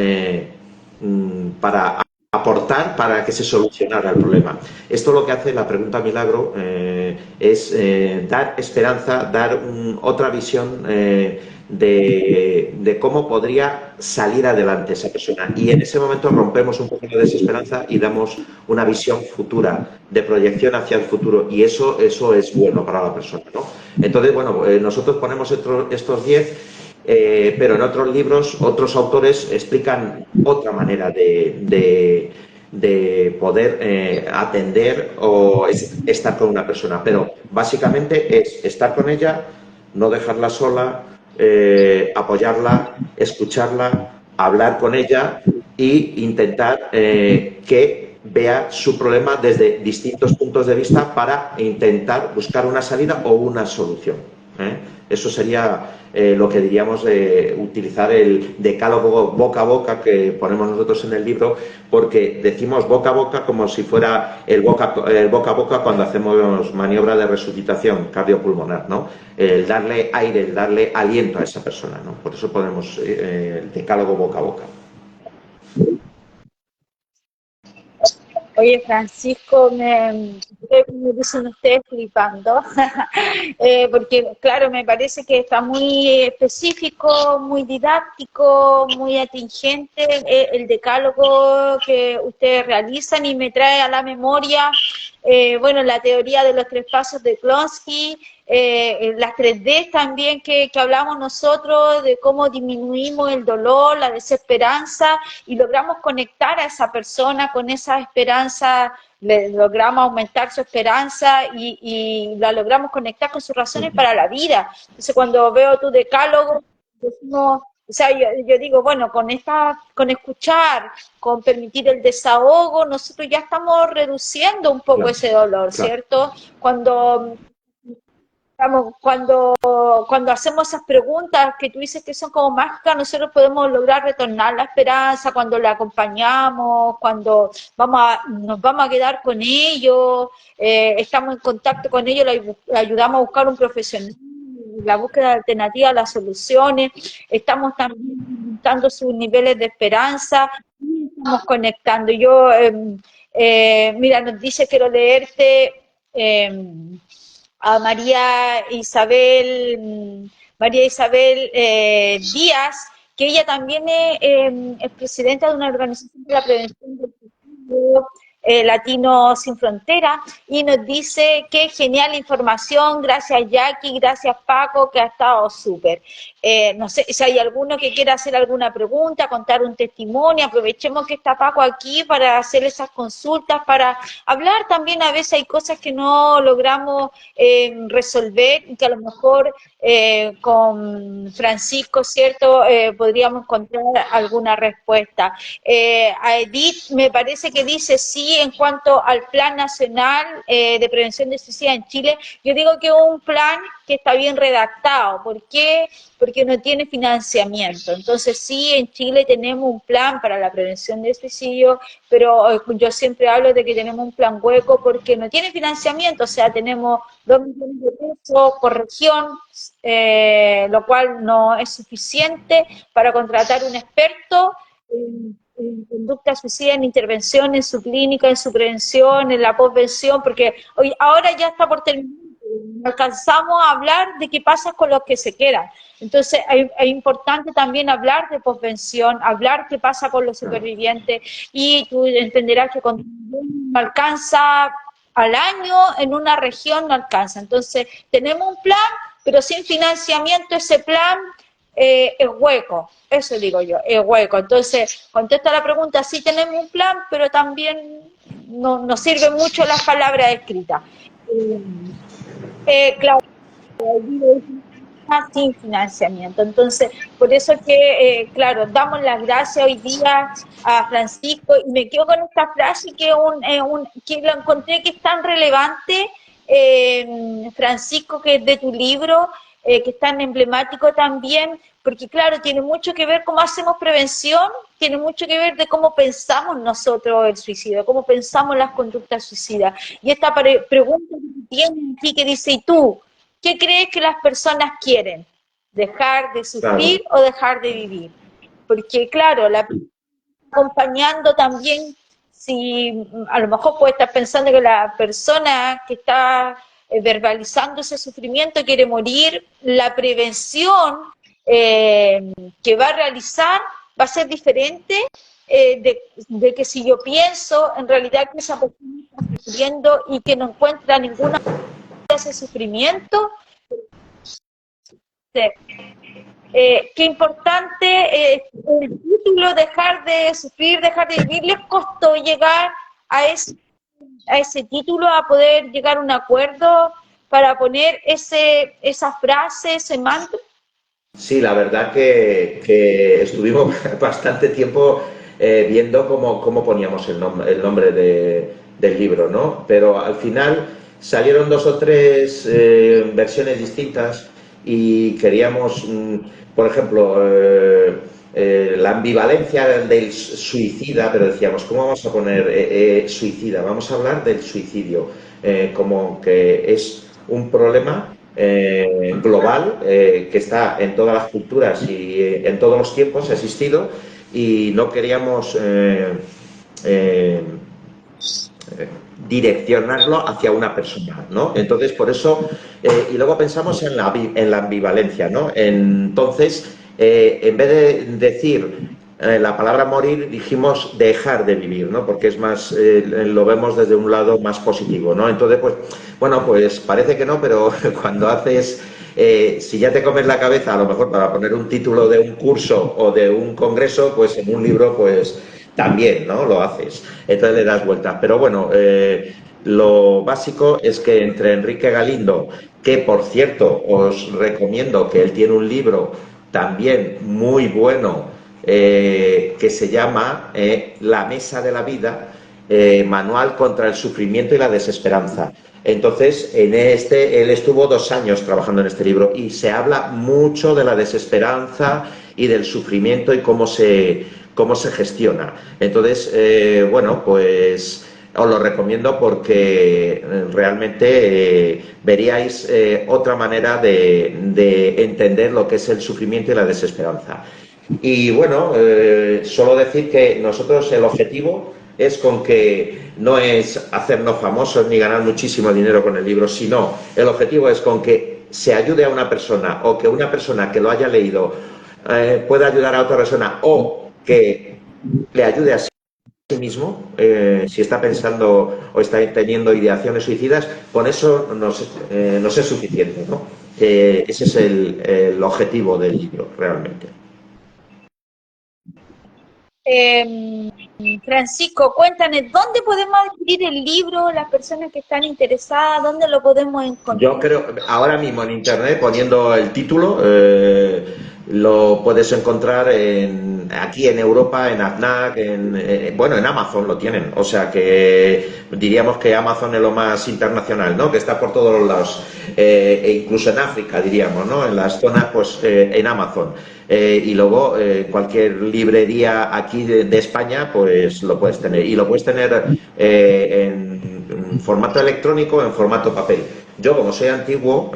aportar para que se solucionara el problema? Esto lo que hace la pregunta milagro es dar esperanza, dar otra visión de cómo podría salir adelante esa persona. Y en ese momento rompemos un poquito de desesperanza y damos una visión futura, de proyección hacia el futuro. Y eso es bueno para la persona, ¿no? Entonces, bueno, nosotros ponemos estos 10. Pero en otros libros, otros autores explican otra manera de poder atender o estar con una persona. Pero básicamente es estar con ella, no dejarla sola, apoyarla, escucharla, hablar con ella e intentar que vea su problema desde distintos puntos de vista para intentar buscar una salida o una solución. Eso sería lo que diríamos de utilizar el decálogo boca a boca que ponemos nosotros en el libro, porque decimos boca a boca como si fuera el boca a boca cuando hacemos maniobra de resucitación cardiopulmonar, ¿no? El darle aire, el darle aliento a esa persona, ¿no? Por eso ponemos el decálogo boca a boca. Oye, Francisco, me dicen ustedes flipando, porque claro, me parece que está muy específico, muy didáctico, muy atingente el decálogo que ustedes realizan y me trae a la memoria, bueno, la teoría de los 3 pasos de Klonsky, las 3D también que hablamos nosotros, de cómo disminuimos el dolor, la desesperanza y logramos conectar a esa persona con esa esperanza, le logramos aumentar su esperanza y la logramos conectar con sus razones para la vida. Entonces cuando veo tu decálogo, decimos, o sea, yo digo, bueno, con escuchar, con permitir el desahogo, nosotros ya estamos reduciendo un poco ese dolor, ¿cierto? Cuando hacemos esas preguntas que tú dices que son como mágicas, nosotros podemos lograr retornar la esperanza, cuando la acompañamos, cuando nos vamos a quedar con ellos, estamos en contacto con ellos, le ayudamos a buscar un profesional, la búsqueda de alternativas a las soluciones, estamos también aumentando sus niveles de esperanza, y estamos conectando. Mira, nos dice, quiero leerte... a María Isabel Díaz, que ella también es presidenta de una organización de la prevención del suicidio, Latino Sin Frontera, y nos dice que genial información, gracias Jackie, gracias Paco, que ha estado súper. No sé si hay alguno que quiera hacer alguna pregunta, contar un testimonio, aprovechemos que está Paco aquí para hacer esas consultas, para hablar también. A veces hay cosas que no logramos resolver y que a lo mejor con Francisco, ¿cierto? Podríamos encontrar alguna respuesta. A Edith me parece que dice sí en cuanto al Plan Nacional de Prevención de Suicidio en Chile. Yo digo que es un plan que está bien redactado. ¿Por qué? Porque no tiene financiamiento. Entonces sí, en Chile tenemos un plan para la prevención del suicidio, pero yo siempre hablo de que tenemos un plan hueco porque no tiene financiamiento, o sea, tenemos 2 millones de pesos por región, lo cual no es suficiente para contratar un experto en conducta suicida, en intervención, en su clínica, en su prevención, en la postvención, porque ahora ya está por terminar, alcanzamos a hablar de qué pasa con los que se quedan. Entonces es importante también hablar de posvención, hablar qué pasa con los supervivientes, y tú entenderás que cuando no alcanza al año en una región no alcanza. Entonces tenemos un plan, pero sin financiamiento ese plan es hueco, eso digo yo, es hueco. Entonces contesta la pregunta, sí tenemos un plan, pero también no nos sirven mucho las palabras escritas. Claro, sin financiamiento. Entonces, por eso que, claro, damos las gracias hoy día a Francisco, y me quedo con esta frase que que lo encontré que es tan relevante, Francisco, que es de tu libro, que es tan emblemático también, porque claro, tiene mucho que ver cómo hacemos prevención, tiene mucho que ver de cómo pensamos nosotros el suicidio, cómo pensamos las conductas suicidas. Y esta pregunta que tiene aquí que dice, ¿y tú? ¿Qué crees que las personas quieren? ¿Dejar de sufrir Claro, o dejar de vivir? Porque claro, acompañando también, si a lo mejor puede estar pensando que la persona que está verbalizando ese sufrimiento quiere morir, la prevención que va a realizar va a ser diferente de que si yo pienso en realidad que esa persona está sufriendo y que no encuentra ninguna de ese sufrimiento, qué importante el título dejar de sufrir, dejar de vivir. ¿Les costó llegar a ese título, a poder llegar a un acuerdo para poner esa frase, ese mantra? sí, la verdad que estuvimos bastante tiempo viendo cómo poníamos el nombre del libro, ¿no? Pero al final salieron dos o tres versiones distintas y queríamos, por ejemplo, la ambivalencia del suicida, pero decíamos, ¿cómo vamos a poner suicida? Vamos a hablar del suicidio, como que es un problema global que está en todas las culturas y en todos los tiempos ha existido y no queríamos eh, direccionarlo hacia una persona, ¿no? Entonces, por eso, y luego pensamos en la ambivalencia, ¿no? Entonces, en vez de decir la palabra morir, dijimos dejar de vivir, ¿no? Porque es más, lo vemos desde un lado más positivo, ¿no? Entonces, pues, bueno, pues parece que no, pero cuando haces, si ya te comes la cabeza, a lo mejor para poner un título de un curso o de un congreso, pues en un libro, pues también, ¿no? Lo haces. Entonces le das vueltas. Pero bueno, lo básico es que entre Enrique Galindo, que por cierto os recomiendo que él tiene un libro también muy bueno que se llama La Mesa de la Vida, Manual contra el Sufrimiento y la Desesperanza. Entonces, él estuvo 2 años trabajando en este libro y se habla mucho de la desesperanza y del sufrimiento y cómo se gestiona. Entonces, bueno, pues os lo recomiendo porque realmente veríais otra manera de entender lo que es el sufrimiento y la desesperanza. Y bueno, solo decir que nosotros el objetivo es con que no es hacernos famosos ni ganar muchísimo dinero con el libro, sino el objetivo es con que se ayude a una persona o que una persona que lo haya leído pueda ayudar a otra persona o que le ayude a sí mismo, si está pensando o está teniendo ideaciones suicidas, con eso nos es suficiente, ¿no? Ese es el objetivo del libro, realmente. Francisco, cuéntame, ¿dónde podemos adquirir el libro? Las personas que están interesadas, ¿dónde lo podemos Yo encontrar? creo, ahora mismo en internet, poniendo el título, lo puedes encontrar aquí en Europa, en AFNAC, bueno, en Amazon lo tienen. O sea que diríamos que Amazon es lo más internacional, ¿no? Que está por todos los lados. E incluso en África, diríamos, ¿no? En las zonas, pues en Amazon. Y luego, cualquier librería aquí de España, pues lo puedes tener. Y lo puedes tener en formato electrónico, en formato papel. Yo, como soy antiguo,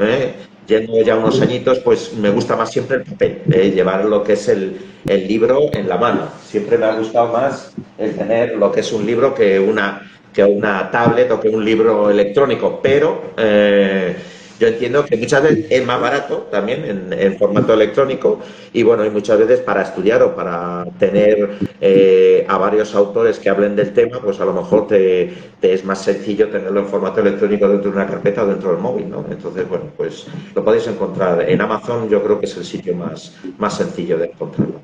yendo ya unos añitos, pues me gusta más siempre el papel, llevar lo que es el libro en la mano. Siempre me ha gustado más el tener lo que es un libro que una tablet o que un libro electrónico, pero yo entiendo que muchas veces es más barato también en formato electrónico y bueno, y muchas veces para estudiar o para tener a varios autores que hablen del tema, pues a lo mejor te es más sencillo tenerlo en formato electrónico dentro de una carpeta o dentro del móvil, ¿no? Entonces, bueno, pues lo podéis encontrar en Amazon, yo creo que es el sitio más sencillo de encontrarlo.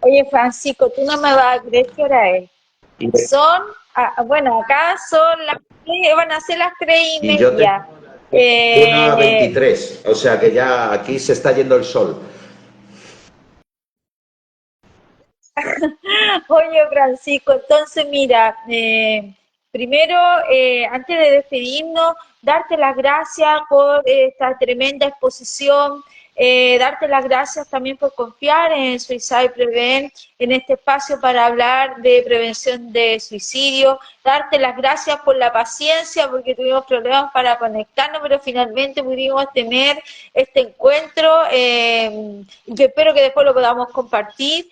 Oye, Francisco, tú no me vas a creer qué hora es. Y, Son, bueno, acá son van a ser las tres y y yo tengo media. 1:23, o sea que ya aquí se está yendo el sol. Oye, Francisco, entonces mira, primero, antes de despedirnos, darte las gracias por esta tremenda exposición, darte las gracias también por confiar en Suicide Prevent, en este espacio para hablar de prevención de suicidio, darte las gracias por la paciencia, porque tuvimos problemas para conectarnos, pero finalmente pudimos tener este encuentro, y que espero que después lo podamos compartir.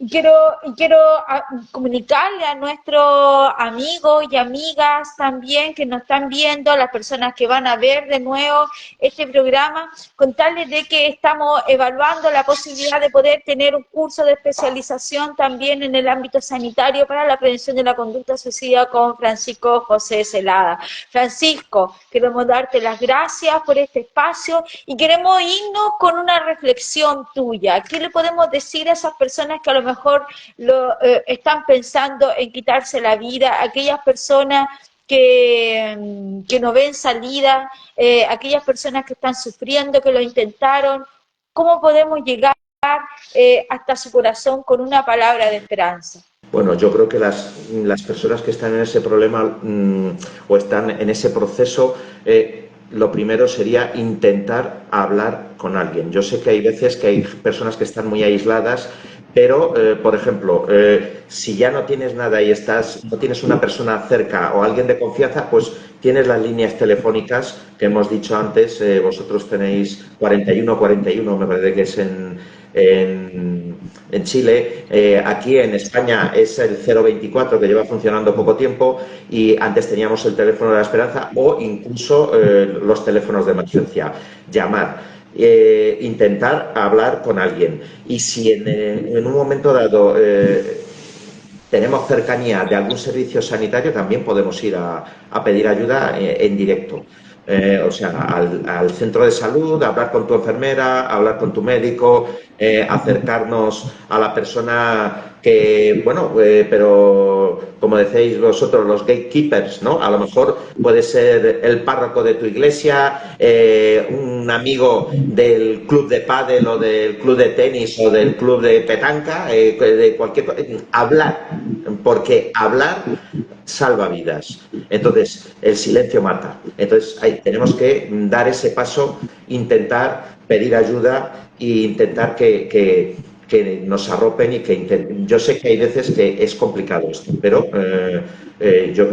Quiero comunicarle a nuestros amigos y amigas también que nos están viendo, a las personas que van a ver de nuevo este programa, contarles de que estamos evaluando la posibilidad de poder tener un curso de especialización también en el ámbito sanitario para la prevención de la conducta suicida con Francisco José Celada. Francisco, queremos darte las gracias por este espacio y queremos irnos con una reflexión tuya. ¿Qué le podemos decir a esas personas que a lo mejor están pensando en quitarse la vida, aquellas personas que no ven salida, aquellas personas que están sufriendo, que lo intentaron? ¿Cómo podemos llegar hasta su corazón con una palabra de esperanza? Bueno, yo creo que las personas que están en ese problema o están en ese proceso, lo primero sería intentar hablar con alguien. Yo sé que hay veces que hay personas que están muy aisladas, pero, por ejemplo, si ya no tienes nada y no tienes una persona cerca o alguien de confianza, pues tienes las líneas telefónicas que hemos dicho antes. Vosotros tenéis 4141, me parece que es en Chile. Aquí en España es el 024, que lleva funcionando poco tiempo, y antes teníamos el teléfono de la esperanza o incluso los teléfonos de emergencia. Llamar. Intentar hablar con alguien, y si en un momento dado tenemos cercanía de algún servicio sanitario, también podemos ir a pedir ayuda en directo. O sea, al centro de salud, hablar con tu enfermera, hablar con tu médico, acercarnos a la persona que, bueno, pero como decéis vosotros, los gatekeepers, ¿no? A lo mejor puede ser el párroco de tu iglesia, un amigo del club de pádel o del club de tenis o del club de petanca, de cualquier cosa. Hablar, porque hablar salva vidas. Entonces, el silencio mata. Entonces, tenemos que dar ese paso, intentar pedir ayuda e intentar que nos arropen y que intenten. Yo sé que hay veces que es complicado esto, pero yo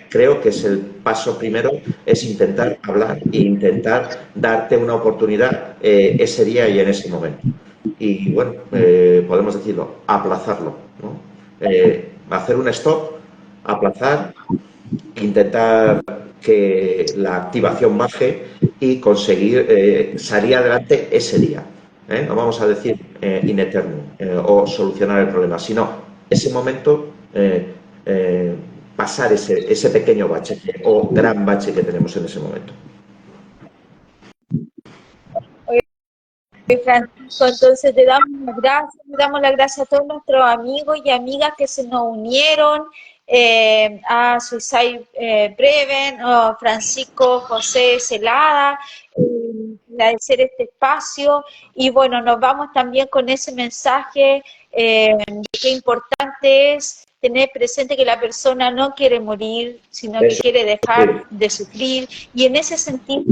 creo que es el paso primero, es intentar hablar e intentar darte una oportunidad ese día y en ese momento. Y bueno, podemos decirlo, aplazarlo, ¿no? Hacer un stop, aplazar, intentar que la activación baje y conseguir salir adelante ese día. No vamos a decir in eternum o solucionar el problema, sino ese momento, pasar ese pequeño bache o gran bache que tenemos en ese momento. Francisco, entonces te damos las gracias a todos nuestros amigos y amigas que se nos unieron a Suicide Prevent, Francisco José Celada, agradecer este espacio, y bueno, nos vamos también con ese mensaje de que importante es tener presente que la persona no quiere morir, sino que quiere dejar de sufrir, y en ese sentido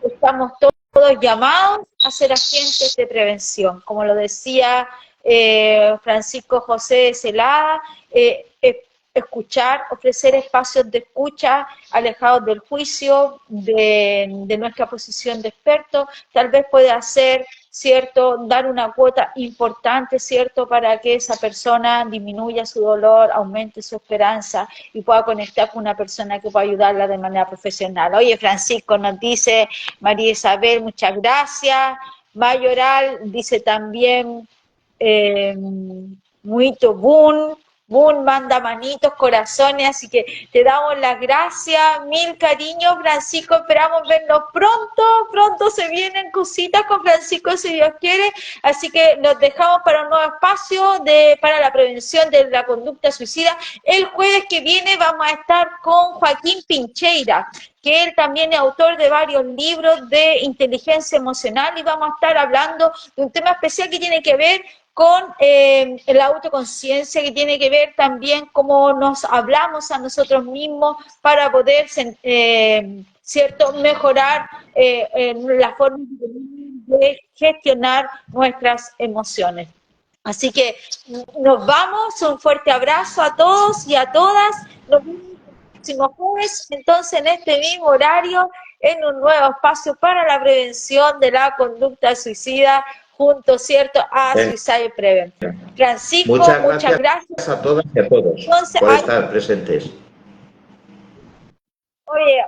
estamos todos llamados a ser agentes de prevención, como lo decía Francisco José Celada, escuchar, ofrecer espacios de escucha alejados del juicio, de nuestra posición de experto, tal vez pueda ser, ¿cierto?, dar una cuota importante, ¿cierto?, para que esa persona disminuya su dolor, aumente su esperanza y pueda conectar con una persona que pueda ayudarla de manera profesional. Oye, Francisco, nos dice María Isabel, muchas gracias. Mayoral dice también, muito boom. Boom, manda manitos, corazones, así que te damos las gracias, mil cariños, Francisco, esperamos vernos pronto se vienen cositas con Francisco si Dios quiere, así que nos dejamos para un nuevo espacio para la prevención de la conducta suicida. El jueves que viene vamos a estar con Joaquín Pincheira, que él también es autor de varios libros de inteligencia emocional y vamos a estar hablando de un tema especial que tiene que ver con la autoconciencia, que tiene que ver también cómo nos hablamos a nosotros mismos para poder, ¿cierto?, mejorar la forma de gestionar nuestras emociones. Así que nos vamos, un fuerte abrazo a todos y a todas. Nos vemos el próximo jueves, entonces en este mismo horario, en un nuevo espacio para la prevención de la conducta suicida, junto, ¿cierto?, a Suicide Prevent. Francisco, muchas gracias a todas y a todos. Entonces, por estar presentes. Oye,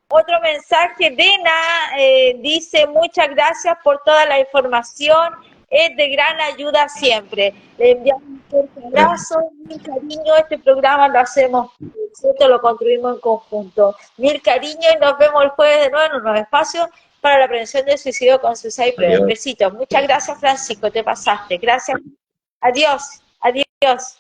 otro mensaje, Dena dice, muchas gracias por toda la información, es de gran ayuda siempre. Le enviamos un fuerte abrazo, mil cariño, este programa lo hacemos, ¿cierto?, lo construimos en conjunto. Mil cariño y nos vemos el jueves de nuevo en un nuevo espacio para la prevención del suicidio con Suicide Prevent. Besitos. Muchas gracias, Francisco, te pasaste. Gracias. Adiós. Adiós.